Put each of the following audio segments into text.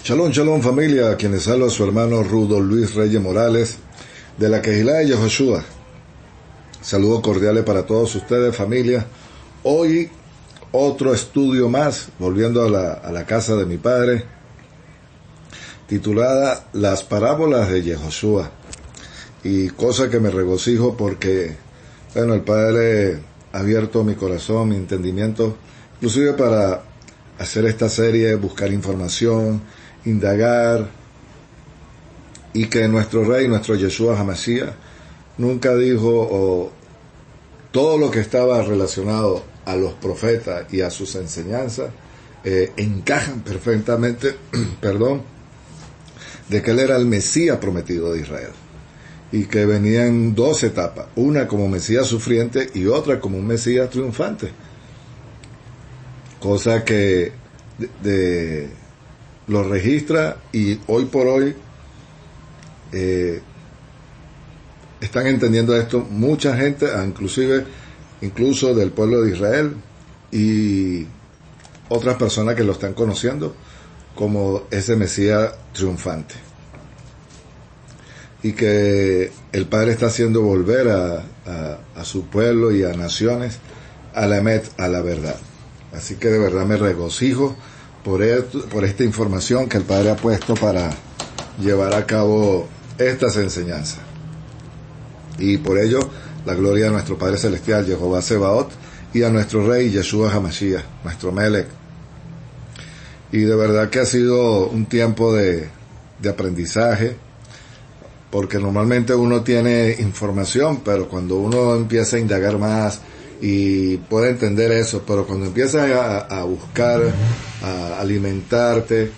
Shalom, shalom familia, quienes habla su hermano Rudo Luis Reyes Morales de la Kehilá de Yehoshua. Saludos cordiales para todos ustedes, familia. Hoy otro estudio más, volviendo a la casa de mi padre, titulada Las parábolas de Yehoshua. Y cosa que me regocijo porque, bueno, el padre ha abierto mi corazón, mi entendimiento, inclusive para hacer esta serie, buscar información, indagar, y que nuestro rey, nuestro Yeshua HaMashiach, nunca dijo todo lo que estaba relacionado a los profetas y a sus enseñanzas encajan perfectamente, de que él era el Mesías prometido de Israel y que venía en dos etapas, una como Mesías sufriente y otra como un Mesías triunfante, cosa que lo registra, y hoy por hoy están entendiendo esto mucha gente, incluso del pueblo de Israel y otras personas que lo están conociendo como ese Mesías triunfante, y que el Padre está haciendo volver a su pueblo y a naciones a la Emet, a la verdad. Así que de verdad me regocijo por esta información que el Padre ha puesto para llevar a cabo estas enseñanzas. Y por ello, la gloria a nuestro Padre Celestial, Jehová Sebaot, y a nuestro Rey, Yeshua HaMashiach, nuestro Melech. Y de verdad que ha sido un tiempo de aprendizaje, porque normalmente uno tiene información, pero cuando uno empieza a indagar más, y puede entender eso, pero cuando empiezas a buscar, a alimentarte,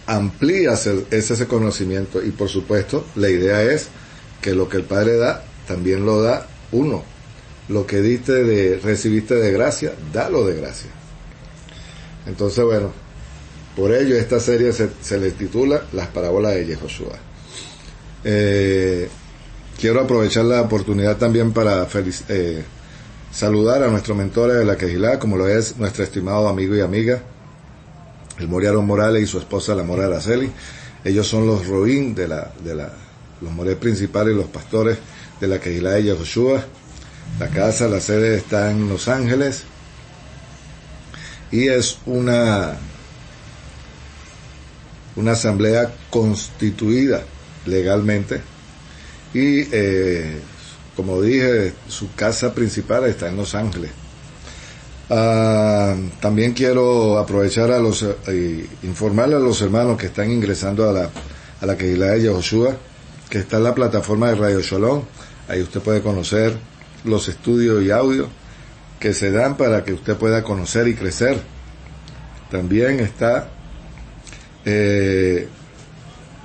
amplías ese conocimiento. Y por supuesto, la idea es que lo que el Padre da, también lo da uno. Lo que recibiste de gracia, dalo de gracia. Entonces, bueno, por ello esta serie se le titula Las parábolas de Yehoshua. Quiero aprovechar la oportunidad también para saludar a nuestros mentores de la Kehilá, como lo es nuestro estimado amigo y amiga, el Moriaron Morales y su esposa, la Mora Araceli. Ellos son los Roín los Morés principales y los pastores de la Kehilá de Yehoshua. La sede está en Los Ángeles, y es una asamblea constituida legalmente. Y como dije, su casa principal está en Los Ángeles. También quiero aprovechar informarle a los hermanos que están ingresando a la Kehilá de Yehoshua, que está en la plataforma de Radio Shalom. Ahí usted puede conocer los estudios y audios que se dan para que usted pueda conocer y crecer. También está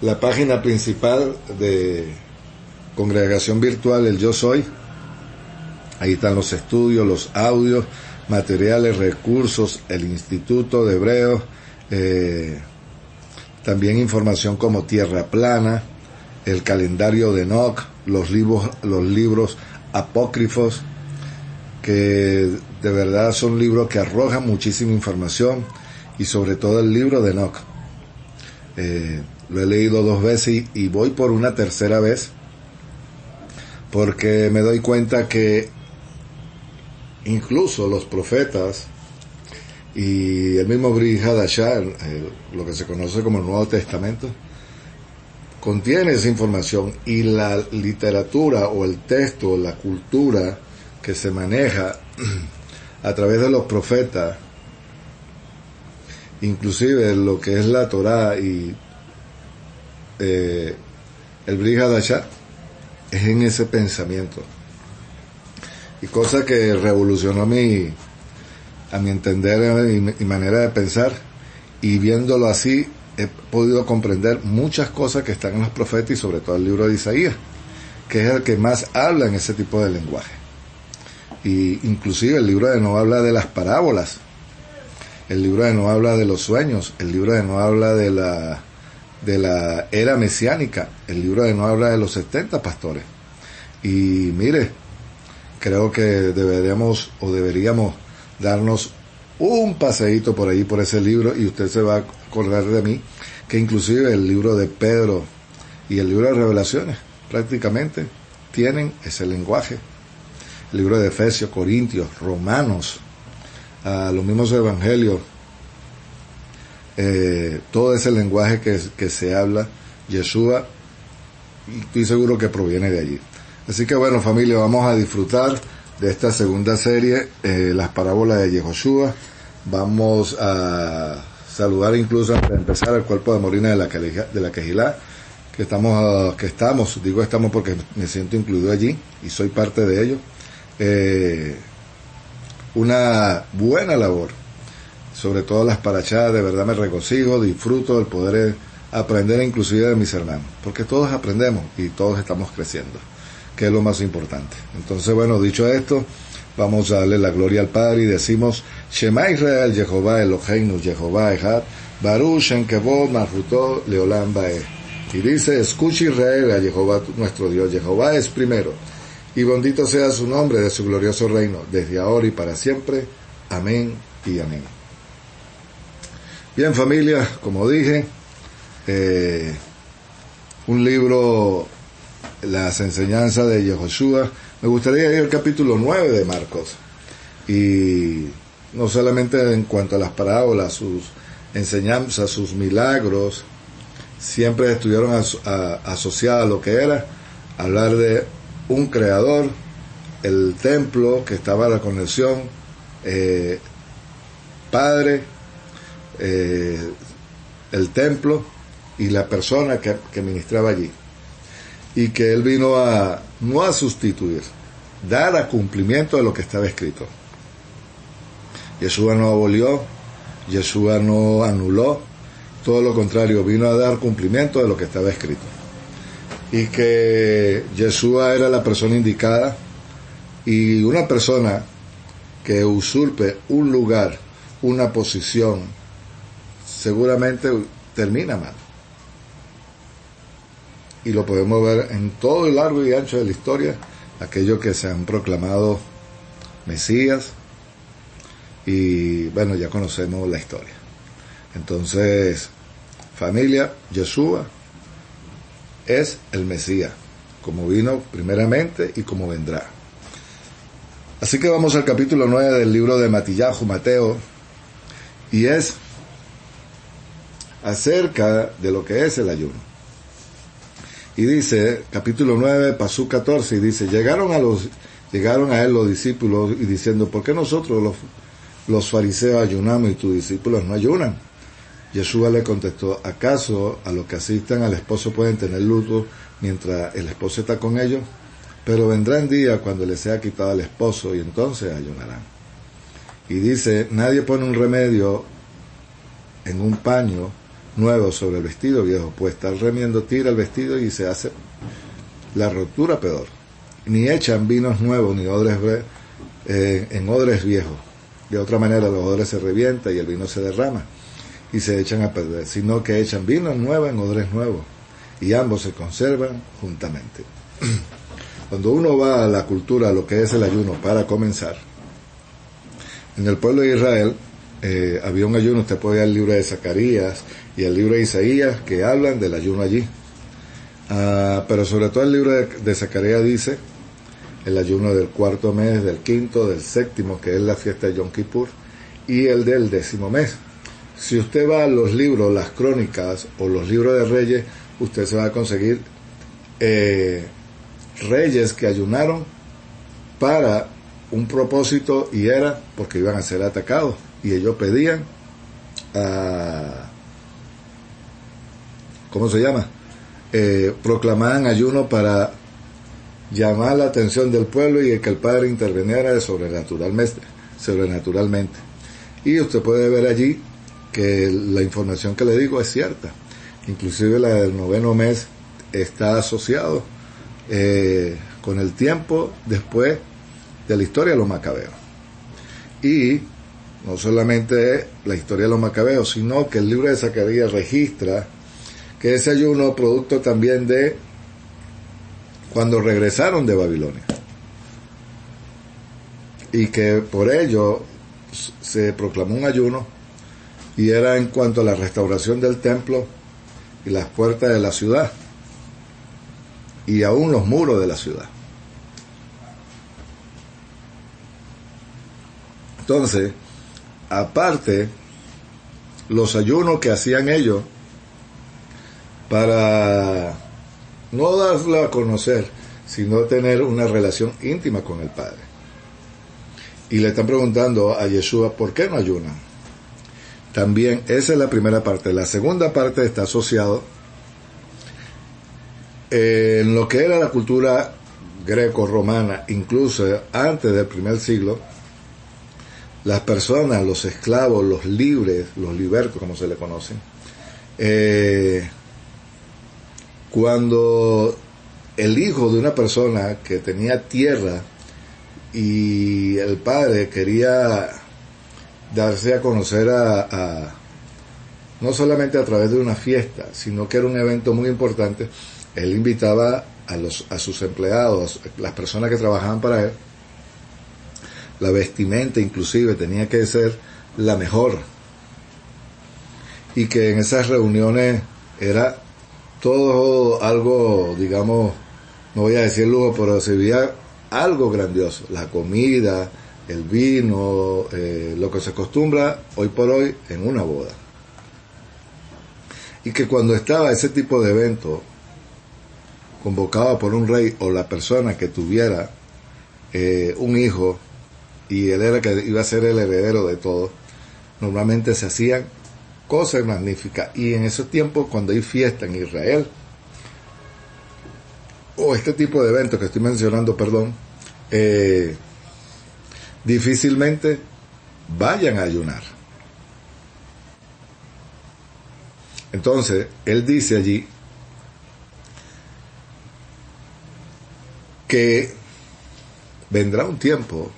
la página principal de Congregación Virtual, el Yo Soy. Ahí están los estudios, los audios, materiales, recursos, el Instituto de Hebreos, también información como Tierra Plana, el calendario de Enoch, los libros apócrifos, que de verdad son libros que arrojan muchísima información, y sobre todo el libro de Enoch. Lo he leído 2 veces y voy por una tercera vez, porque me doy cuenta que incluso los profetas y el mismo Brit Hadashah, lo que se conoce como el Nuevo Testamento, contiene esa información, y la literatura o el texto, la cultura que se maneja a través de los profetas, inclusive lo que es la Torá y el Brit Hadashah, es en ese pensamiento, y cosa que revolucionó a mi entender y manera de pensar, y viéndolo así he podido comprender muchas cosas que están en los profetas, y sobre todo el libro de Isaías, que es el que más habla en ese tipo de lenguaje. Y inclusive el libro de Enoch habla de las parábolas, el libro de Enoch habla de los sueños, el libro de Enoch habla de la era mesiánica, el libro de Enoch habla de los 70 pastores. Y mire, creo que deberíamos darnos un paseíto por ahí, por ese libro, y usted se va a acordar de mí, que inclusive el libro de Pedro y el libro de Revelaciones prácticamente tienen ese lenguaje. El libro de Efesios, Corintios, Romanos, los mismos evangelios, todo ese lenguaje que se habla, Yeshua, y estoy seguro que proviene de allí. Así que bueno, familia, vamos a disfrutar de esta segunda serie, las parábolas de Yehoshua. Vamos a saludar incluso antes de empezar al cuerpo de Morina de la Quejilá, que estamos, digo estamos porque me siento incluido allí y soy parte de ello. Una buena labor, sobre todo las parachadas, de verdad me regocijo, disfruto el poder aprender inclusive de mis hermanos, porque todos aprendemos y todos estamos creciendo, que es lo más importante. Entonces, bueno, dicho esto, vamos a darle la gloria al Padre y decimos: Shema Israel, Jehová Eloheinu, Jehová Echad, Baruch Shem Kevod Malchuto Leolam Bae. Y dice: escucha Israel a Jehová nuestro Dios, Jehová es primero, y bendito sea su nombre de su glorioso reino, desde ahora y para siempre. Amén y amén. Bien, familia, como dije, un libro, las enseñanzas de Yehoshua. Me gustaría ir al capítulo 9 de Marcos, y no solamente en cuanto a las parábolas, sus enseñanzas, sus milagros, siempre estuvieron asociadas a lo que era hablar de un creador, el templo que estaba a la conexión, Padre, el templo y la persona que ministraba allí, y que él vino no a sustituir, dar a cumplimiento de lo que estaba escrito. Yeshua no abolió, Yeshua no anuló, todo lo contrario, vino a dar cumplimiento de lo que estaba escrito, y que Yeshua era la persona indicada, y una persona que usurpe un lugar, una posición, seguramente termina mal. Y lo podemos ver en todo el largo y ancho de la historia, aquellos que se han proclamado Mesías, y bueno, ya conocemos la historia. Entonces, familia, Yeshua es el Mesías, como vino primeramente y como vendrá. Así que vamos al capítulo 9 del libro de Mateo, y es acerca de lo que es el ayuno. Y dice, capítulo 9, pasú 14, y dice: llegaron a él los discípulos y diciendo: ¿por qué nosotros los fariseos ayunamos y tus discípulos no ayunan? Yeshua le contestó: ¿acaso a los que asistan al esposo pueden tener luto mientras el esposo está con ellos? Pero vendrán días cuando les sea quitado el esposo, y entonces ayunarán. Y dice: nadie pone un remedio en un paño nuevo sobre el vestido viejo, pues está el remiendo, tira el vestido y se hace la rotura peor. Ni echan vinos nuevos ni odres en odres viejos, de otra manera los odres se revientan y el vino se derrama y se echan a perder, sino que echan vinos nuevos en odres nuevos, y ambos se conservan juntamente. Cuando uno va a la cultura, a lo que es el ayuno, para comenzar, en el pueblo de Israel había un ayuno. Usted puede ir al libro de Zacarías y al libro de Isaías, que hablan del ayuno allí, pero sobre todo el libro de Zacarías dice el ayuno del cuarto mes, del quinto, del séptimo, que es la fiesta de Yom Kippur, y el del 10º mes. Si usted va a los libros, las crónicas o los libros de reyes, usted se va a conseguir reyes que ayunaron para un propósito, y era porque iban a ser atacados, y ellos pedían proclamaban ayuno para llamar la atención del pueblo y que el Padre interviniera sobrenaturalmente. Y usted puede ver allí que la información que le digo es cierta. Inclusive la del 9º mes está asociado con el tiempo después de la historia de los macabeos. Y no solamente la historia de los macabeos, sino que el libro de Zacarías registra que ese ayuno producto también de cuando regresaron de Babilonia, y que por ello se proclamó un ayuno, y era en cuanto a la restauración del templo y las puertas de la ciudad y aún los muros de la ciudad. Entonces, aparte, los ayunos que hacían ellos para no darlo a conocer, sino tener una relación íntima con el Padre. Y le están preguntando a Yeshua, ¿por qué no ayunan? También, esa es la primera parte. La segunda parte está asociado en lo que era la cultura greco-romana, incluso antes del primer siglo. Las personas, los esclavos, los libres, los libertos, como se le conocen, cuando el hijo de una persona que tenía tierra y el padre quería darse a conocer no solamente a través de una fiesta, sino que era un evento muy importante, él invitaba a sus empleados, las personas que trabajaban para él. La vestimenta inclusive tenía que ser la mejor, y que en esas reuniones era todo algo, digamos, no voy a decir lujo, pero se veía algo grandioso, la comida, el vino, lo que se acostumbra hoy por hoy en una boda. Y que cuando estaba ese tipo de evento convocado por un rey o la persona que tuviera un hijo, y él era que iba a ser el heredero de todo, normalmente se hacían cosas magníficas. Y en esos tiempos, cuando hay fiesta en Israel, o este tipo de eventos que estoy mencionando, difícilmente vayan a ayunar. Entonces, él dice allí que vendrá un tiempo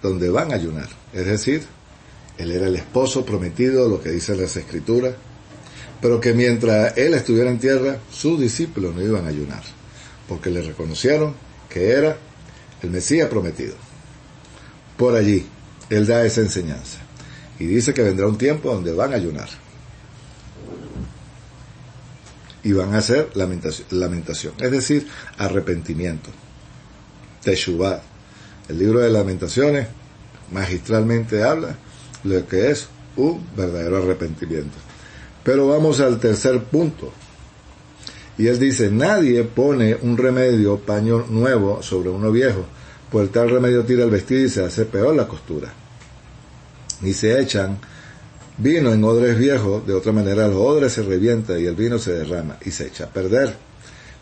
donde van a ayunar. Es decir, él era el esposo prometido, lo que dicen las Escrituras, pero que mientras él estuviera en tierra, sus discípulos no iban a ayunar, porque le reconocieron que era el Mesías prometido. Por allí, él da esa enseñanza. Y dice que vendrá un tiempo donde van a ayunar. Y van a hacer lamentación. Es decir, arrepentimiento. Teshuvah. El libro de Lamentaciones magistralmente habla de lo que es un verdadero arrepentimiento. Pero vamos al tercer punto. Y él dice, nadie pone un paño nuevo sobre uno viejo, pues el tal remedio tira el vestido y se hace peor la costura. Ni se echan vino en odres viejos, de otra manera los odres se revientan y el vino se derrama y se echa a perder,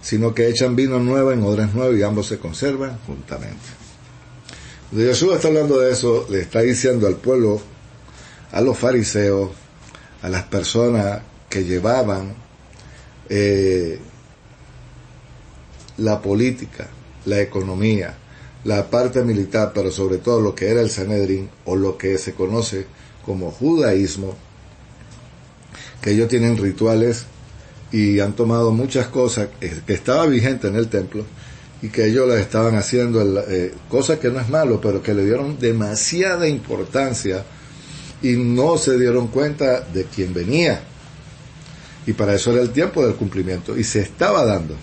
sino que echan vino nuevo en odres nuevos y ambos se conservan juntamente. Cuando Jesús está hablando de eso, le está diciendo al pueblo, a los fariseos, a las personas que llevaban la política, la economía, la parte militar, pero sobre todo lo que era el Sanedrín, o lo que se conoce como judaísmo, que ellos tienen rituales y han tomado muchas cosas que estaba vigente en el templo y que ellos las estaban haciendo, cosas que no es malo, pero que le dieron demasiada importancia y no se dieron cuenta de quién venía. Y para eso era el tiempo del cumplimiento, y se estaba dando.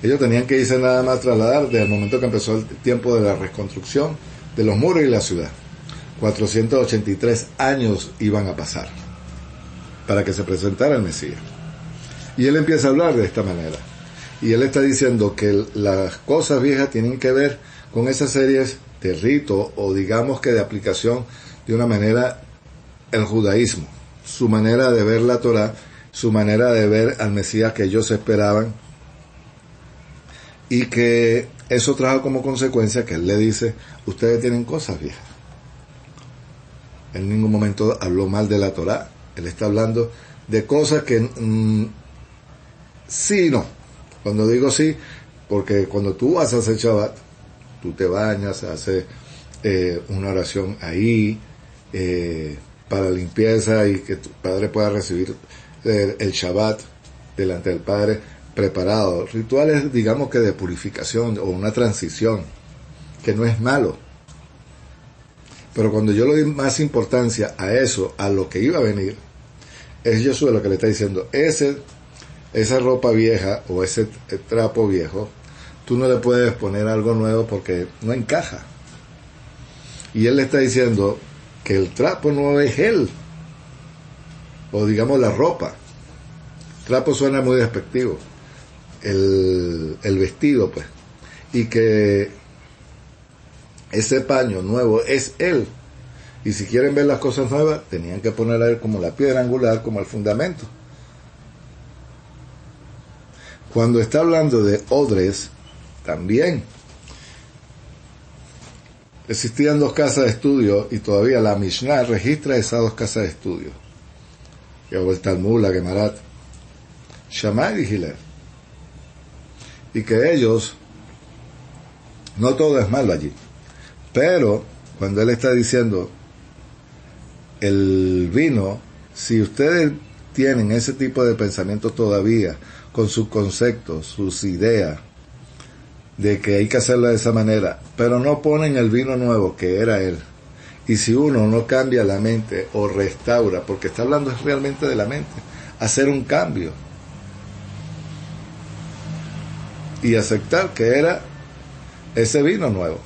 Ellos tenían que irse nada más trasladar desde el momento que empezó el tiempo de la reconstrucción de los muros y la ciudad. 483 años iban a pasar para que se presentara el Mesías. Y él empieza a hablar de esta manera. Y él está diciendo que las cosas viejas tienen que ver con esas series de ritos, o digamos que de aplicación de una manera el judaísmo, su manera de ver la Torá, su manera de ver al Mesías que ellos esperaban, y que eso trajo como consecuencia que él le dice, ustedes tienen cosas viejas. En ningún momento habló mal de la Torá, él está hablando de cosas que sí y no. Cuando digo sí, porque cuando tú vas a hacer Shabbat, tú te bañas, haces una oración ahí para limpieza y que tu padre pueda recibir el Shabbat delante del Padre preparado. Rituales, digamos que de purificación o una transición, que no es malo. Pero cuando yo le doy más importancia a eso, a lo que iba a venir, es Jesús lo que le está diciendo, esa ropa vieja o ese trapo viejo, tú no le puedes poner algo nuevo porque no encaja. Y él le está diciendo que el trapo no es él, o digamos la ropa. Trapo suena muy despectivo, el vestido pues, y que ese paño nuevo es él. Y si quieren ver las cosas nuevas, tenían que poner a él como la piedra angular, como el fundamento. Cuando está hablando de odres, también existían 2 casas de estudio y todavía la Mishnah registra esas 2 casas de estudio. El Talmud, la Gemarat, Shammai y Hillel. Y que ellos, no todo es malo allí, pero cuando él está diciendo el vino, si ustedes tienen ese tipo de pensamiento todavía, con sus conceptos, sus ideas, de que hay que hacerlo de esa manera, pero no ponen el vino nuevo que era él, y si uno no cambia la mente o restaura, porque está hablando realmente de la mente, hacer un cambio y aceptar que era ese vino nuevo,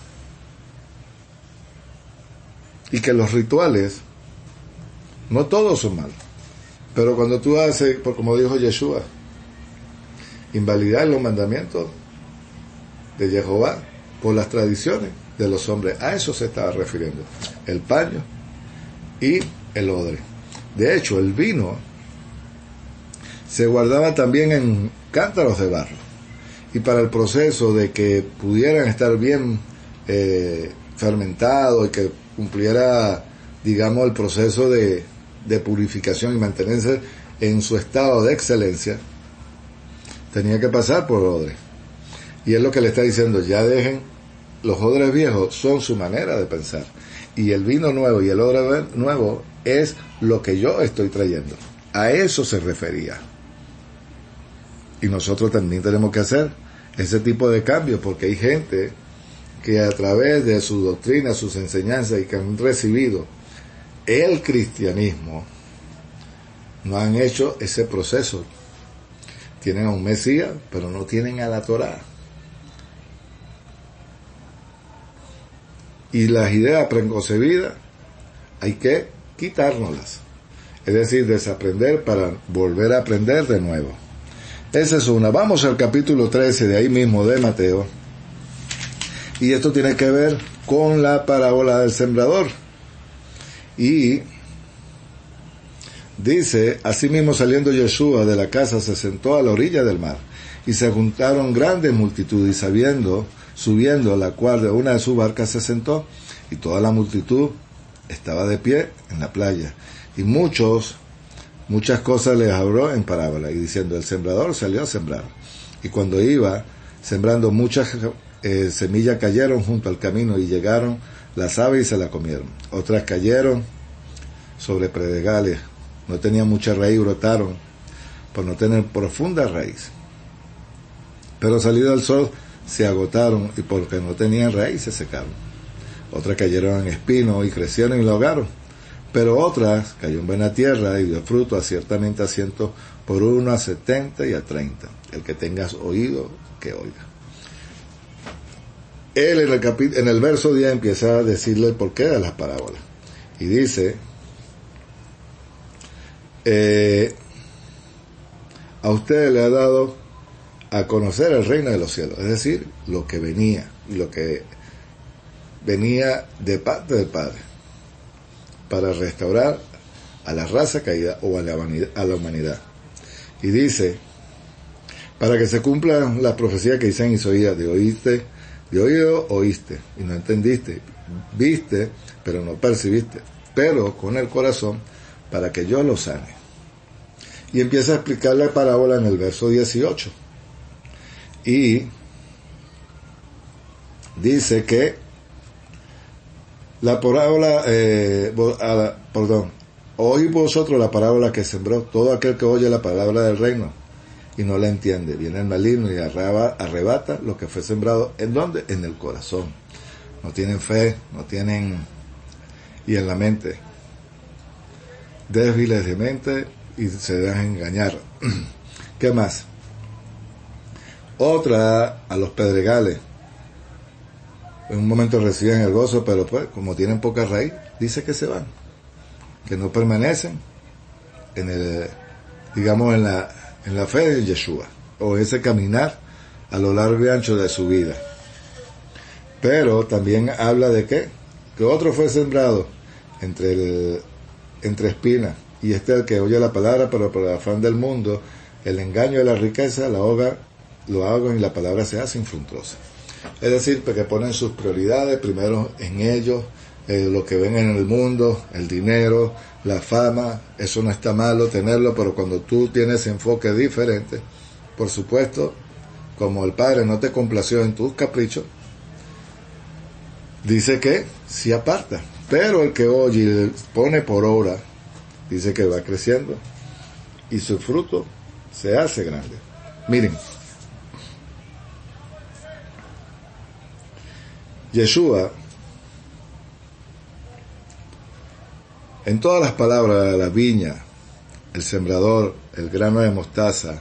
y que los rituales no todos son malos, pero cuando tú haces, como dijo Yeshua, invalidar los mandamientos de Jehová por las tradiciones de los hombres, a eso se estaba refiriendo el paño y el odre. De hecho, el vino se guardaba también en cántaros de barro, y para el proceso de que pudieran estar bien fermentados y que cumpliera, digamos, el proceso de purificación y mantenerse en su estado de excelencia, tenía que pasar por odres. Y es lo que le está diciendo, ya dejen, los odres viejos son su manera de pensar, y el vino nuevo y el odre nuevo es lo que yo estoy trayendo. A eso se refería. Y nosotros también tenemos que hacer ese tipo de cambios, porque hay gente que a través de su doctrina, sus enseñanzas, y que han recibido el cristianismo, no han hecho ese proceso. Tienen a un Mesías, pero no tienen a la Torá. Y las ideas preconcebidas hay que quitárnoslas. Es decir, desaprender para volver a aprender de nuevo. Esa es una. Vamos al capítulo 13 de ahí mismo de Mateo. Y esto tiene que ver con la parábola del sembrador. Y dice, asimismo saliendo Yeshua de la casa se sentó a la orilla del mar, y se juntaron grandes multitudes, y subiendo a la cual de una de sus barcas se sentó, y toda la multitud estaba de pie en la playa, y muchas cosas les habló en parábola, y diciendo, el sembrador salió a sembrar, y cuando iba sembrando, muchas semillas cayeron junto al camino, y llegaron las aves y se la comieron. Otras cayeron sobre predegales, no tenían mucha raíz, brotaron por no tener profunda raíz. Pero salido el sol se agotaron, y porque no tenían raíz se secaron. Otras cayeron en espinos y crecieron y lo ahogaron. Pero otras cayó en buena tierra y dio fruto, ciertamente a 100, por 1, a 70 y a 30. El que tengas oído, que oiga. Él en el verso 10 empieza a decirle el porqué de las parábolas. Y dice, a ustedes le ha dado a conocer el reino de los cielos, es decir, lo que venía, y lo que venía de parte del Padre, para restaurar a la raza caída o a la humanidad. Y dice, para que se cumpla la profecía que dice en Isaías, de oído oíste y no entendiste, viste pero no percibiste, pero con el corazón, para que yo lo sane. Y empieza a explicar la parábola en el verso 18. Y dice que la parábola, oí vosotros la parábola que sembró, todo aquel que oye la palabra del reino y no la entiende, viene el maligno y arrebata lo que fue sembrado. ¿En dónde? En el corazón. No tienen fe, no tienen y en la mente, débiles de mente y se dejan engañar. ¿Qué más? Otra, a los pedregales. En un momento reciben el gozo, pero pues, como tienen poca raíz, dice que se van, que no permanecen en el, digamos, en la fe de Yeshua, o ese caminar a lo largo y ancho de su vida. Pero también habla de ¿qué? Que otro fue sembrado entre espinas, y este es el que oye la palabra, pero por el afán del mundo, el engaño de la riqueza, lo ahogan y la palabra se hace infructuosa. Es decir, porque ponen sus prioridades primero en ellos, lo que ven en el mundo, el dinero, la fama. Eso no está malo tenerlo, pero cuando tú tienes enfoque diferente, por supuesto, como el Padre no te complació en tus caprichos, dice que sí aparta, pero el que oye y pone por obra, dice que va creciendo y su fruto se hace grande. Miren, Yeshua, en todas las palabras, la viña, el sembrador, el grano de mostaza,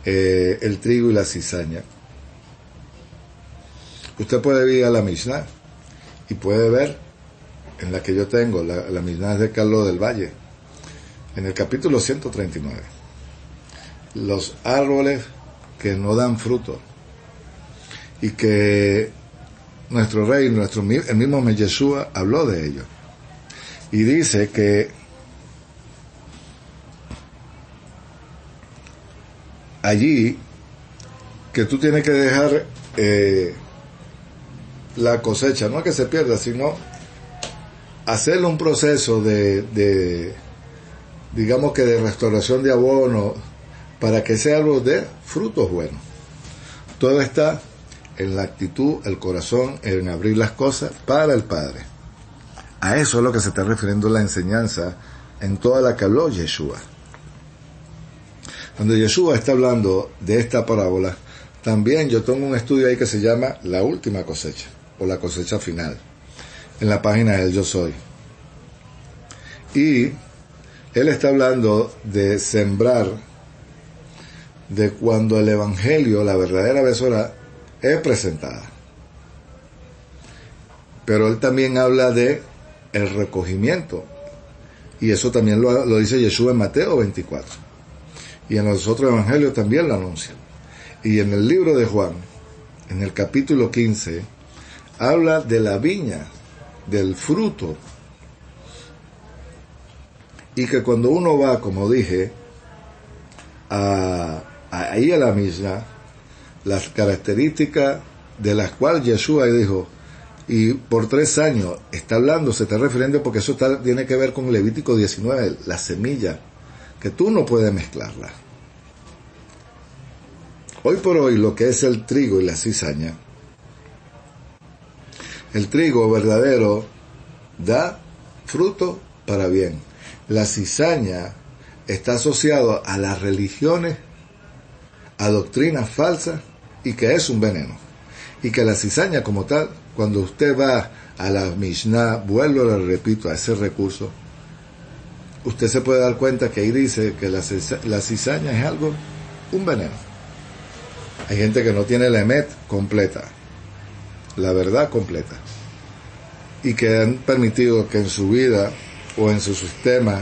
el trigo y la cizaña, usted puede ir a la Mishnah y puede ver en la que yo tengo, la Mishnah de Carlos del Valle, en el capítulo 139, los árboles que no dan fruto, y que nuestro rey, el mismo Yeshua habló de ello, y dice que allí, que tú tienes que dejar la cosecha, no es que se pierda, sino hacerle un proceso digamos que de restauración de abono, para que ese árbol dé frutos buenos. Todo está en la actitud, el corazón, en abrir las cosas para el Padre. A eso es lo que se está refiriendo la enseñanza en toda la que habló Yeshua. Cuando Yeshua está hablando de esta parábola, también yo tengo un estudio ahí que se llama La Última Cosecha, o la cosecha final, en la página del Yo Soy. Y él está hablando de sembrar, de cuando el Evangelio, la verdadera besora, es presentada. Pero él también habla de el recogimiento, y eso también lo dice Yeshua en Mateo 24, y en los otros evangelios también lo anuncian. Y en el libro de Juan, en el capítulo 15, habla de la viña, del fruto, y que cuando uno va, como dije, ahí a la Mishnah, las características de las cuales Yeshua dijo, y por 3 años está hablando, se está refiriendo, porque eso tiene que ver con Levítico 19, la semilla, que tú no puedes mezclarla. Hoy por hoy, lo que es el trigo y la cizaña, el trigo verdadero da fruto para bien. La cizaña está asociado a las religiones, a doctrinas falsas, y que es un veneno. Y que la cizaña como tal, cuando usted va a la Mishnah, vuelvo, le repito, a ese recurso, usted se puede dar cuenta que ahí dice que la cizaña es algo, un veneno. Hay gente que no tiene la emet completa, la verdad completa, y que han permitido que en su vida o en su sistema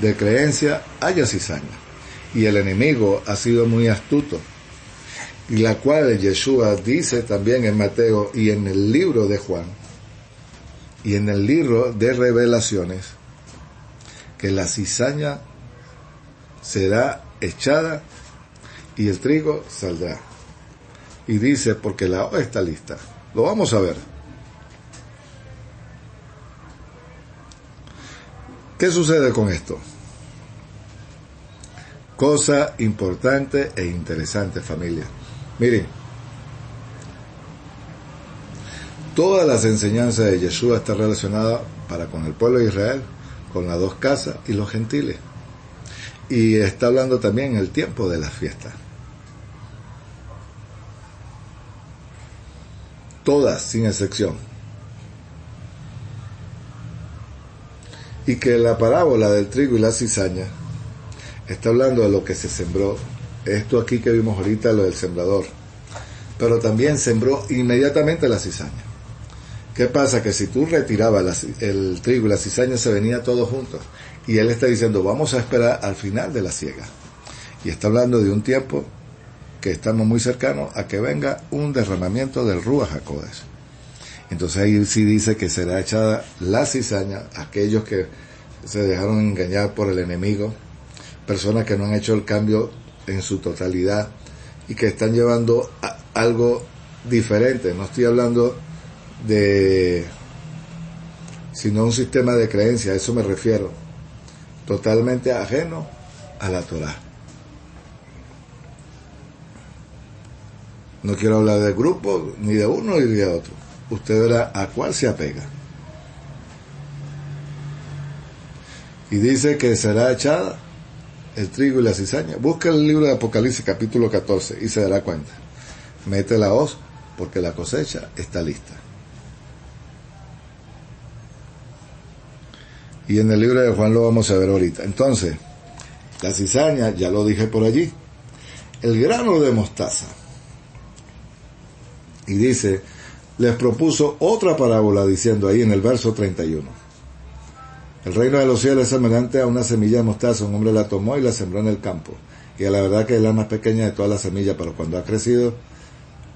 de creencia haya cizaña. Y el enemigo ha sido muy astuto, y la cual Yeshua dice también en Mateo y en el libro de Juan y en el libro de Revelaciones, que la cizaña será echada y el trigo saldrá. Y dice, porque la hoja está lista. Lo vamos a ver. ¿Qué sucede con esto? Cosa importante e interesante, familia. Miren, todas las enseñanzas de Yeshua están relacionadas para con el pueblo de Israel, con las 2 casas y los gentiles. Y está hablando también el tiempo de las fiestas. Todas, sin excepción. Y que la parábola del trigo y la cizaña está hablando de lo que se sembró. Esto aquí que vimos ahorita, lo del sembrador. Pero también sembró inmediatamente la cizaña. ¿Qué pasa? Que si tú retirabas el trigo y la cizaña, se venía todo juntos. Y él está diciendo, vamos a esperar al final de la siega. Y está hablando de un tiempo que estamos muy cercanos a que venga un derramamiento del Ruach HaKodesh. Entonces ahí sí dice que será echada la cizaña, aquellos que se dejaron engañar por el enemigo, personas que no han hecho el cambio en su totalidad y que están llevando algo diferente. No estoy hablando de sino un sistema de creencia, a eso me refiero, totalmente ajeno a la Torah. No quiero hablar de grupo, ni de uno ni de otro. Usted verá a cuál se apega. Y dice que será echada el trigo y la cizaña. Busca el libro de Apocalipsis capítulo 14 y se dará cuenta. Mete la hoz porque la cosecha está lista. Y en el libro de Juan lo vamos a ver ahorita. Entonces, la cizaña, ya lo dije por allí, el grano de mostaza. Y dice, les propuso otra parábola diciendo ahí en el verso 31. El reino de los cielos es semejante a una semilla de mostaza. Un hombre la tomó y la sembró en el campo. Y a la verdad que es la más pequeña de todas las semillas, pero cuando ha crecido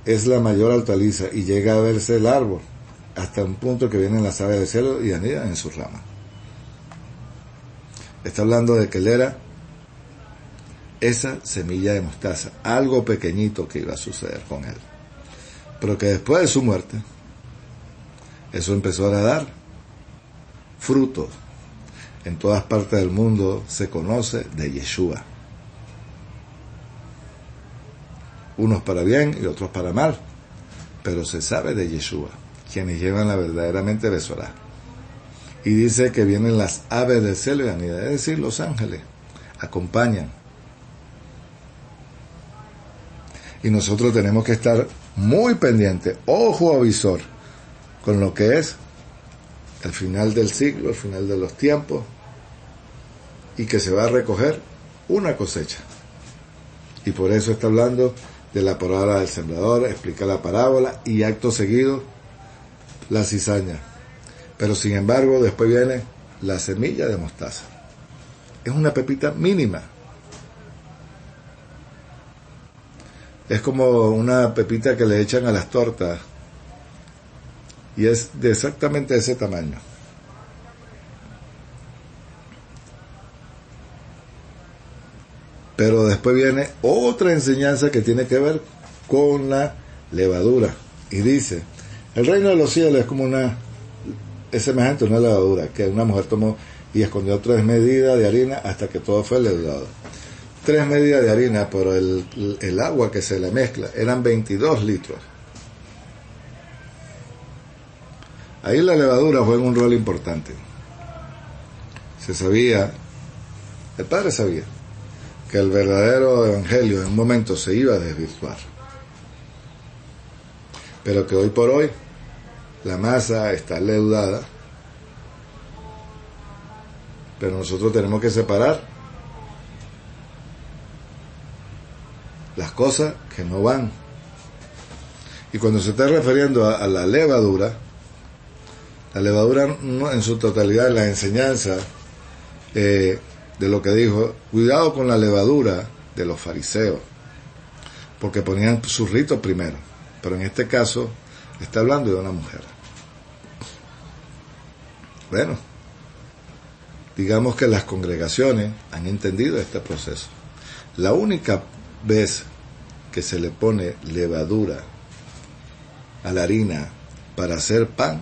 es la mayor hortaliza y llega a verse el árbol hasta un punto que vienen las aves del cielo y anidan en sus ramas. Está hablando de que él era esa semilla de mostaza, algo pequeñito que iba a suceder con él. Pero que después de su muerte, eso empezó a dar frutos. En todas partes del mundo se conoce de Yeshua. Unos para bien y otros para mal, pero se sabe de Yeshua, quienes llevan la verdaderamente Besorá. Y dice que vienen las aves del cielo y anidan, es decir, los ángeles, acompañan. Y nosotros tenemos que estar muy pendientes, ojo avisor, con lo que es el final del siglo, el final de los tiempos, y que se va a recoger una cosecha. Y por eso está hablando de la parábola del sembrador, explica la parábola y acto seguido la cizaña. Pero sin embargo, después viene la semilla de mostaza. Es una pepita mínima. Es como una pepita que le echan a las tortas y es de exactamente ese tamaño. Pero después viene otra enseñanza que tiene que ver con la levadura. Y dice, el reino de los cielos es como es semejante a una levadura, que una mujer tomó y escondió 3 medidas de harina hasta que todo fue leudado. 3 medidas de harina, pero el agua que se le mezcla eran 22 litros. Ahí la levadura juega un rol importante. Se sabía, el padre sabía, que el verdadero evangelio en un momento se iba a desvirtuar. Pero que hoy por hoy la masa está leudada, pero nosotros tenemos que separar las cosas que no van. Y cuando se está refiriendo a la levadura no, en su totalidad, la enseñanza de lo que dijo, cuidado con la levadura de los fariseos, porque ponían sus ritos primero, pero en este caso está hablando de una mujer. Bueno, digamos que las congregaciones han entendido este proceso. La única vez que se le pone levadura a la harina para hacer pan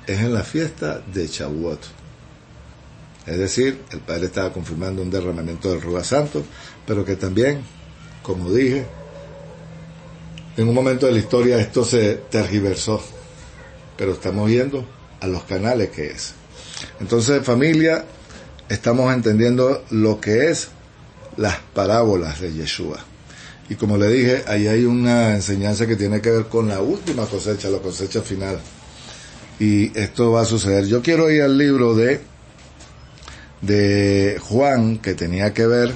es en la fiesta de Shavuot. Es decir, el Padre estaba confirmando un derramamiento del Ruach Santo, pero que también, como dije, en un momento de la historia esto se tergiversó, pero estamos viendo a los canales que es. Entonces, familia, estamos entendiendo lo que es las parábolas de Yeshua. Y como le dije, ahí hay una enseñanza que tiene que ver con la última cosecha, la cosecha final. Y esto va a suceder. Yo quiero ir al libro de de Juan que tenía que ver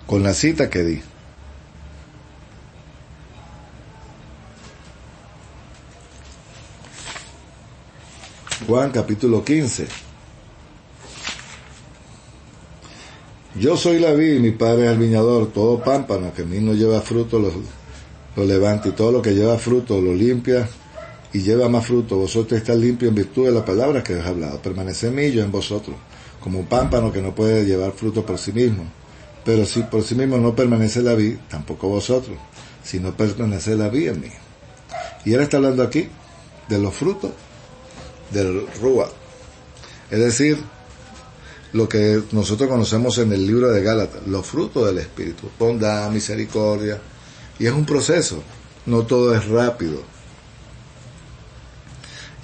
con la cita que di. Juan capítulo 15. Yo soy la vid y mi padre es el viñador. Todo pámpano que en mí no lleva fruto lo levanta, y todo lo que lleva fruto lo limpia y lleva más fruto. Vosotros estáis limpios en virtud de las palabras que os he hablado. Permaneced en mí y yo en vosotros, como un pámpano que no puede llevar fruto por sí mismo. Pero si por sí mismo no permanece la vid, tampoco vosotros, si no permanece la vid en mí. Y él está hablando aquí de los frutos del Rúa, es decir, lo que nosotros conocemos en el libro de Gálatas, los frutos del Espíritu, bondad, misericordia, y es un proceso, no todo es rápido.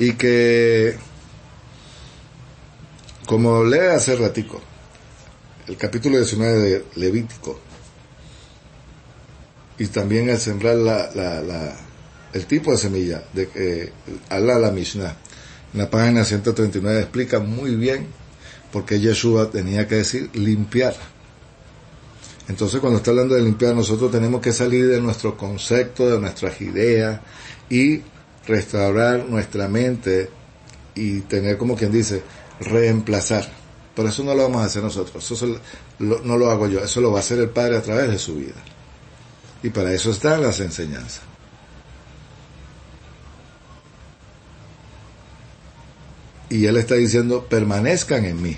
Y que, como lee hace ratico, el capítulo 19 de Levítico, y también el sembrar el tipo de semilla, de que habla la Mishnah, en la página 139 explica muy bien por qué Yeshua tenía que decir limpiar. Entonces, cuando está hablando de limpiar, nosotros tenemos que salir de nuestro concepto, de nuestras ideas, y restaurar nuestra mente y tener, como quien dice, reemplazar. Pero eso no lo vamos a hacer nosotros, eso no lo hago yo, eso lo va a hacer el Padre a través de su vida. Y para eso están las enseñanzas. Y Él está diciendo, permanezcan en mí.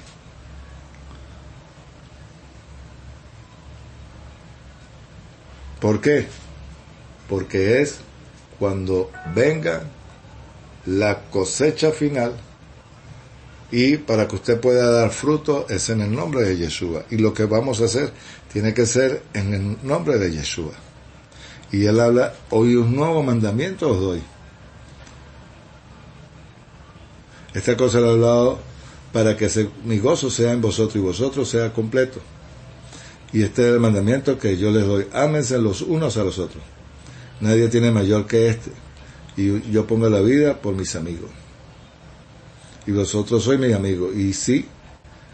¿Por qué? Porque es cuando venga la cosecha final, y para que usted pueda dar fruto es en el nombre de Yeshua, y lo que vamos a hacer tiene que ser en el nombre de Yeshua. Y Él habla, hoy un nuevo mandamiento os doy. Esta cosa lo he hablado para que mi gozo sea en vosotros y vosotros sea completo. Y este es el mandamiento que yo les doy, ámense los unos a los otros. Nadie tiene mayor que este, y yo pongo la vida por mis amigos. Y vosotros sois mis amigos, y sí,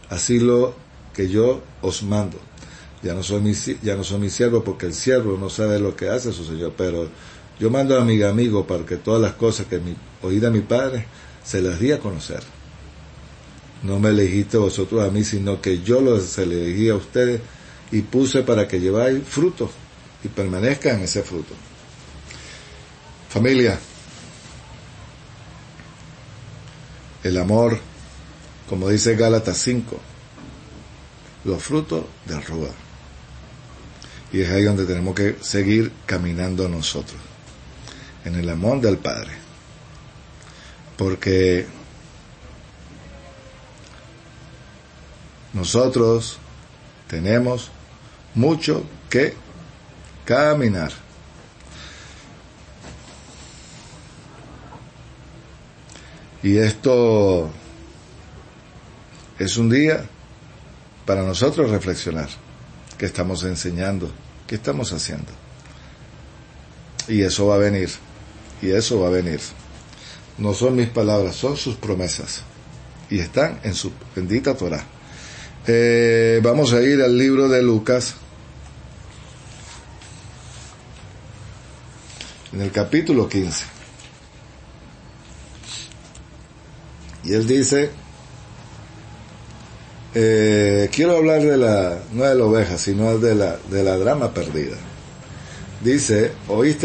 así lo que yo os mando. Ya no soy mi siervo, porque el siervo no sabe lo que hace su señor, pero yo mando a mi amigo para que todas las cosas que oí de mi Padre se las di a conocer. No me elegiste vosotros a mí, sino que yo se elegí a ustedes y puse para que lleváis fruto y permanezcan en ese fruto. Familia, el amor, como dice Gálatas 5, los frutos del Rúa. Y es ahí donde tenemos que seguir caminando nosotros, en el amor del Padre. Porque nosotros tenemos mucho que caminar. Y esto es un día para nosotros reflexionar. ¿Qué estamos enseñando? ¿Qué estamos haciendo? Y eso va a venir. Y eso va a venir. No son mis palabras, son sus promesas. Y están en su bendita Torah. Vamos a ir al libro de Lucas. En el capítulo 15. Y él dice, quiero hablar no de la oveja, sino de la drama perdida. Dice, oí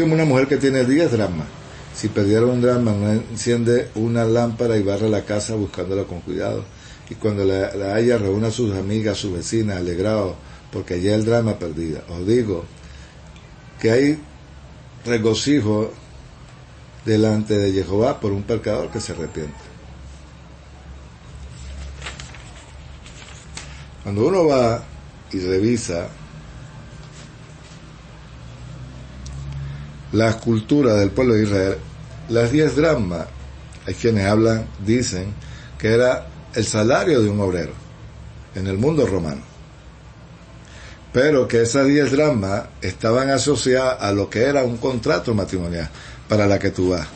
una mujer que tiene 10 dracmas. Si perdiera un dracma, no enciende una lámpara y barre la casa buscándola con cuidado. Y cuando la haya, reúne a sus amigas, sus vecinas, alegrados, porque allí el dracma perdida. Os digo que hay regocijo delante de Jehová por un pecador que se arrepiente. Cuando uno va y revisa la cultura del pueblo de Israel, las 10 dracmas, hay quienes dicen que era el salario de un obrero en el mundo romano, pero que esas 10 dracmas estaban asociadas a lo que era un contrato matrimonial para la que tú vas.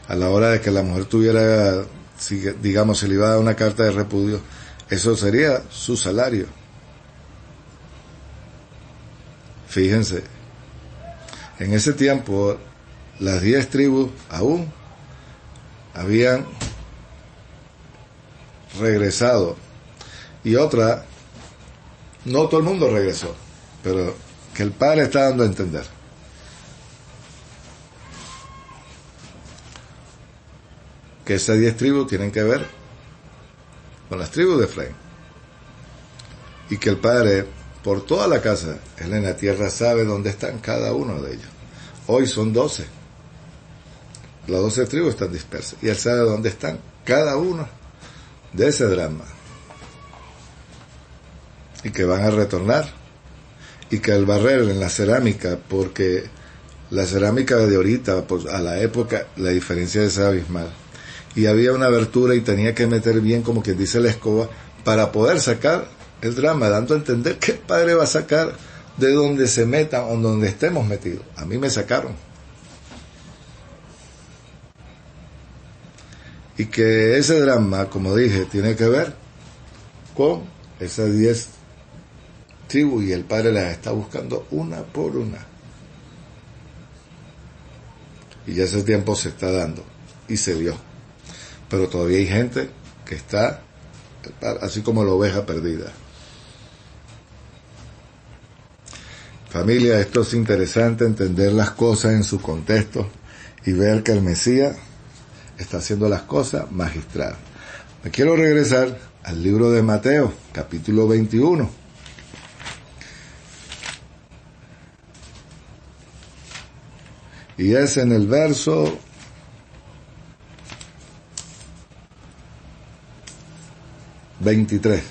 A la hora de que la mujer tuviera si digamos se le iba a dar una carta de repudio, eso sería su salario. Fíjense, en ese tiempo las 10 tribus aún habían regresado y otra, no todo el mundo regresó, pero que el Padre está dando a entender que esas 10 tribus tienen que ver con las tribus de Efraín y que el Padre por toda la casa, Él en la tierra sabe dónde están cada uno de ellos. Hoy son 12, las 12 tribus están dispersas y Él sabe dónde están cada uno de ese drama y que van a retornar y que al barrer en la cerámica, porque la cerámica de ahorita, pues a la época la diferencia es abismal, y había una abertura y tenía que meter bien, como quien dice, la escoba para poder sacar el drama, dando a entender que el Padre va a sacar de donde se metan o donde estemos metidos. A mí me sacaron. Y que ese drama, como dije, tiene que ver con esas 10 tribus y el Padre las está buscando una por una. Y ya ese tiempo se está dando y se dio. Pero todavía hay gente que está así como la oveja perdida. Familia, esto es interesante, entender las cosas en su contexto y ver que el Mesías está haciendo las cosas magistral. Me quiero regresar al libro de Mateo, capítulo 21. Y es en el verso 23.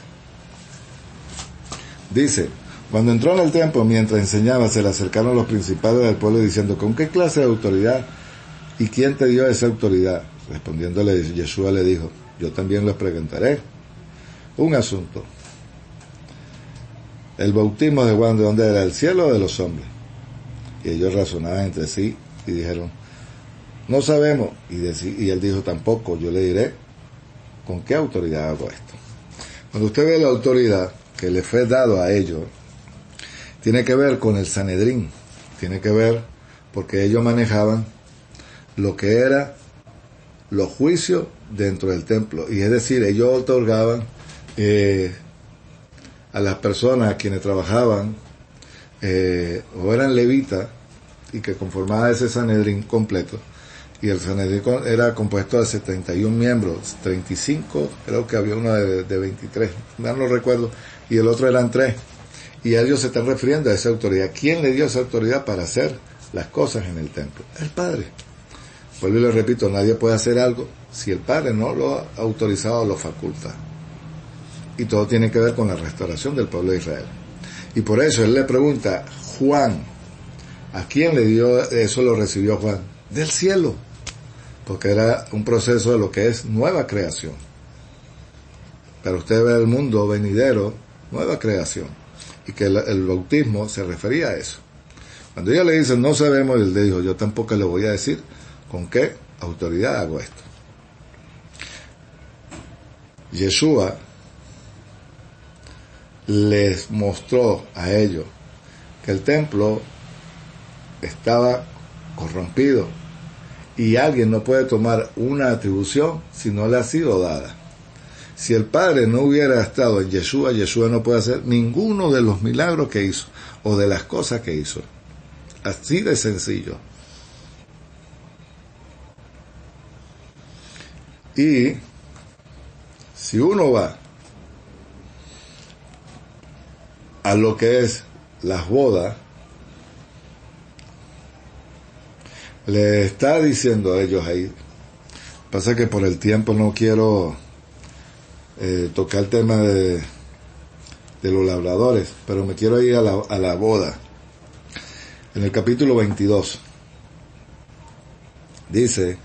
Dice: cuando entró en el templo, mientras enseñaba, se le acercaron los principales del pueblo diciendo: ¿con qué clase de autoridad y quién te dio esa autoridad? Respondiéndole, Yeshua le dijo: yo también les preguntaré un asunto. ¿El bautismo de Juan de dónde era? ¿Del cielo o de los hombres? Y ellos razonaban entre sí y dijeron: no sabemos. Y él dijo: tampoco yo le diré con qué autoridad hago esto. Cuando usted ve la autoridad que le fue dado a ellos, tiene que ver con el Sanedrín, tiene que ver porque ellos manejaban lo que era los juicios dentro del templo, y es decir, ellos otorgaban a las personas a quienes trabajaban o eran levitas y que conformaba ese Sanedrín completo, y el Sanedrín era compuesto de 71 miembros, 35, creo que había uno de 23, no lo recuerdo, y el otro eran 3. Y ellos se están refiriendo a esa autoridad. ¿Quién le dio esa autoridad para hacer las cosas en el templo? El Padre. Vuelvo y le repito, nadie puede hacer algo si el Padre no lo ha autorizado o lo faculta. Y todo tiene que ver con la restauración del pueblo de Israel. Y por eso él le pregunta: Juan, ¿a quién le dio eso? Lo recibió Juan del cielo, porque era un proceso de lo que es nueva creación. Pero usted ve el mundo venidero, nueva creación, y que el bautismo se refería a eso. Cuando ella le dice: no sabemos, él le dijo: yo tampoco le voy a decir con qué autoridad hago esto. Yeshua les mostró a ellos que el templo estaba corrompido y alguien no puede tomar una atribución si no le ha sido dada. Si el Padre no hubiera estado en Yeshua, Yeshua no puede hacer ninguno de los milagros que hizo o de las cosas que hizo. Así de sencillo. Y si uno va a lo que es las bodas, le está diciendo a ellos ahí, pasa que por el tiempo no quiero tocar el tema de los labradores, pero me quiero ir a la boda. En el capítulo 22 dice: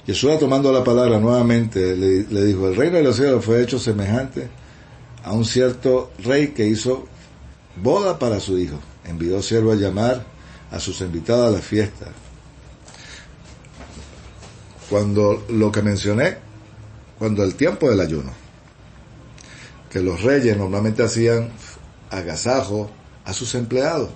Yeshua, tomando la palabra nuevamente, le dijo: el reino de los cielos fue hecho semejante a un cierto rey que hizo boda para su hijo. Envió siervo a llamar a sus invitados a la fiesta. Cuando lo que mencioné, cuando el tiempo del ayuno, que los reyes normalmente hacían agasajo a sus empleados.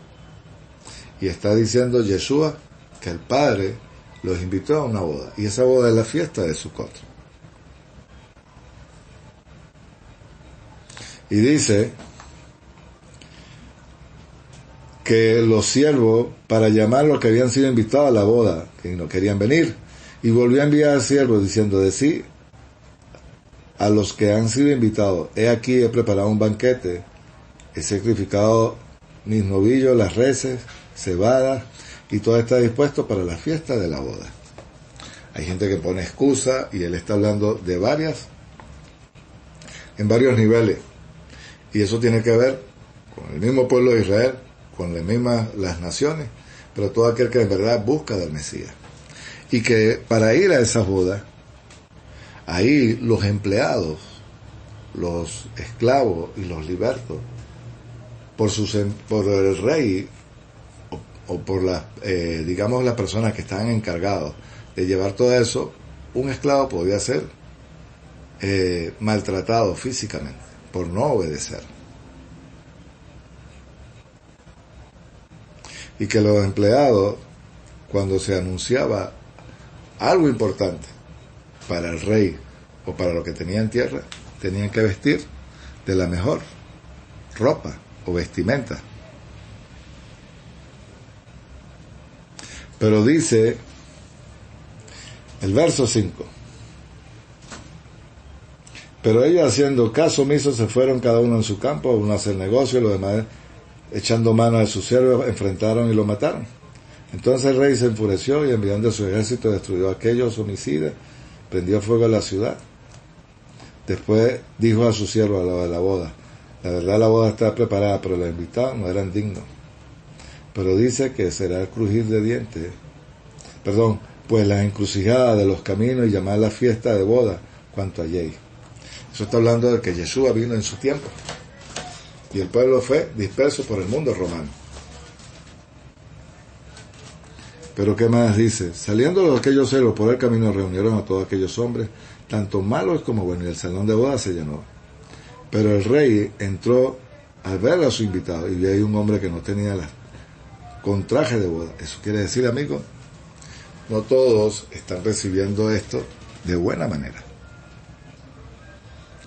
Y está diciendo Yeshua que el Padre los invitó a una boda, y esa boda es la fiesta de Sukkot. Y dice que los siervos, para llamar a los que habían sido invitados a la boda, que no querían venir, y volvió a enviar siervos diciendo: decí a los que han sido invitados: he aquí, he preparado un banquete, he sacrificado mis novillos, las reses, cebada, y todo está dispuesto para la fiesta de la boda. Hay gente que pone excusa, y él está hablando de en varios niveles, y eso tiene que ver con el mismo pueblo de Israel, con las naciones, pero todo aquel que en verdad busca del Mesías. Y que para ir a esa boda, ahí los empleados, los esclavos y los libertos, por el rey o por las personas que estaban encargados de llevar todo eso, un esclavo podía ser maltratado físicamente por no obedecer. Y que los empleados, cuando se anunciaba algo importante para el rey o para lo que tenía en tierra, tenían que vestir de la mejor ropa o vestimenta. Pero dice el verso 5: pero ellos, haciendo caso omiso, se fueron cada uno en su campo, uno a hacer negocio, y los demás, echando mano a sus siervos, enfrentaron y lo mataron. Entonces el rey se enfureció y, enviando a su ejército, destruyó a aquellos homicidas, prendió fuego a la ciudad. Después dijo a su siervo, a lo de la boda: la verdad, la boda está preparada, pero los invitados no eran dignos. Pero dice que será el crujir de dientes, pues las encrucijadas de los caminos, y llamar la fiesta de boda cuanto halléis. Eso está hablando de que Yeshua vino en su tiempo, y el pueblo fue disperso por el mundo romano. Pero ¿qué más dice? Saliendo de aquellos celos por el camino, reunieron a todos aquellos hombres, tanto malos como buenos, y el salón de boda se llenó. Pero el rey entró al ver a su invitado, y vio ahí un hombre que no tenía con traje de boda. Eso quiere decir, amigos, no todos están recibiendo esto de buena manera,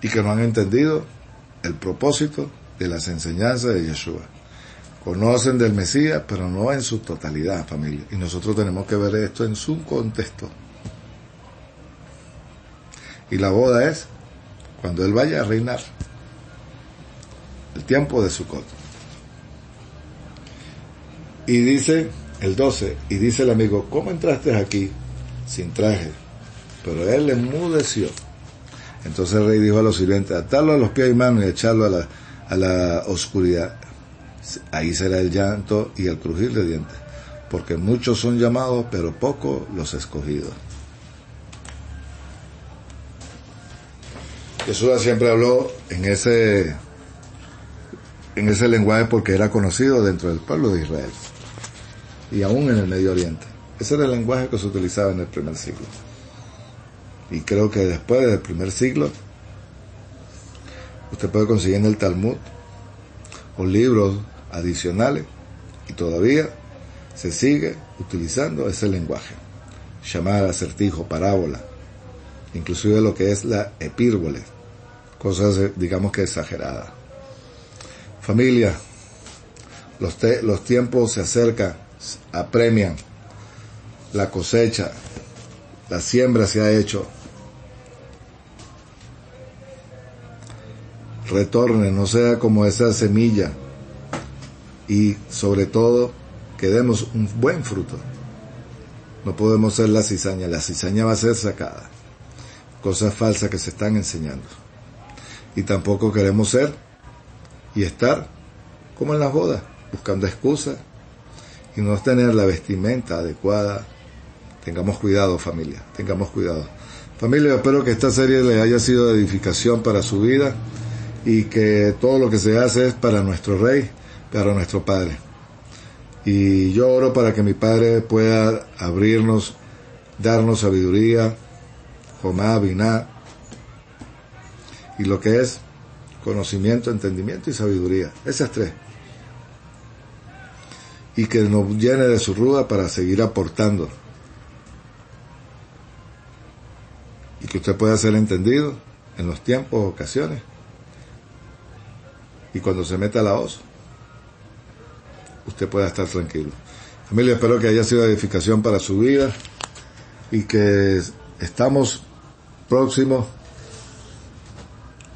y que no han entendido el propósito de las enseñanzas de Yeshua. Conocen del Mesías, pero no en su totalidad, familia. Y nosotros tenemos que ver esto en su contexto. Y la boda es cuando Él vaya a reinar. El tiempo de Sukkot. Y dice el 12, y dice el amigo: ¿cómo entraste aquí sin traje? Pero él enmudeció. Entonces el rey dijo a los sirvientes: atarlo a los pies y manos y echarlo a la oscuridad. Ahí será el llanto y el crujir de dientes, porque muchos son llamados, pero pocos los escogidos. Jesús siempre habló en ese lenguaje, porque era conocido dentro del pueblo de Israel y aún en el Medio Oriente. Ese era el lenguaje que se utilizaba en el primer siglo. Y creo que después del primer siglo, usted puede conseguir en el Talmud o libros adicionales, y todavía se sigue utilizando ese lenguaje. Llamada, acertijo, parábola, inclusive lo que es la epírbole, cosas digamos que exageradas. Familia, los tiempos se acercan, apremian, la cosecha, la siembra se ha hecho. Retorne, no sea como esa semilla, y sobre todo que demos un buen fruto. No podemos ser la cizaña va a ser sacada. Cosas falsas que se están enseñando. Y tampoco queremos ser y estar como en las bodas, buscando excusas y no tener la vestimenta adecuada. Tengamos cuidado, familia, tengamos cuidado. Familia, espero que esta serie les haya sido de edificación para su vida, y que todo lo que se hace es para nuestro Rey, para nuestro Padre. Y yo oro para que mi Padre pueda abrirnos, darnos sabiduría, Jomá, Biná, y lo que es conocimiento, entendimiento y sabiduría. Esas tres. Y que nos llene de su ruda para seguir aportando. Y que usted pueda ser entendido en los tiempos, ocasiones. Y cuando se meta a la hoz, usted pueda estar tranquilo. Familia, espero que haya sido edificación para su vida y que estamos próximos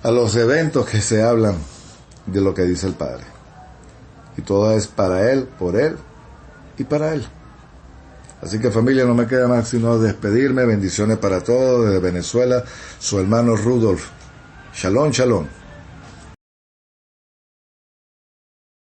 a los eventos que se hablan de lo que dice el Padre. Y todo es para Él, por Él y para Él. Así que familia, no me queda más sino despedirme. Bendiciones para todos desde Venezuela. Su hermano Rudolf. Shalom, shalom.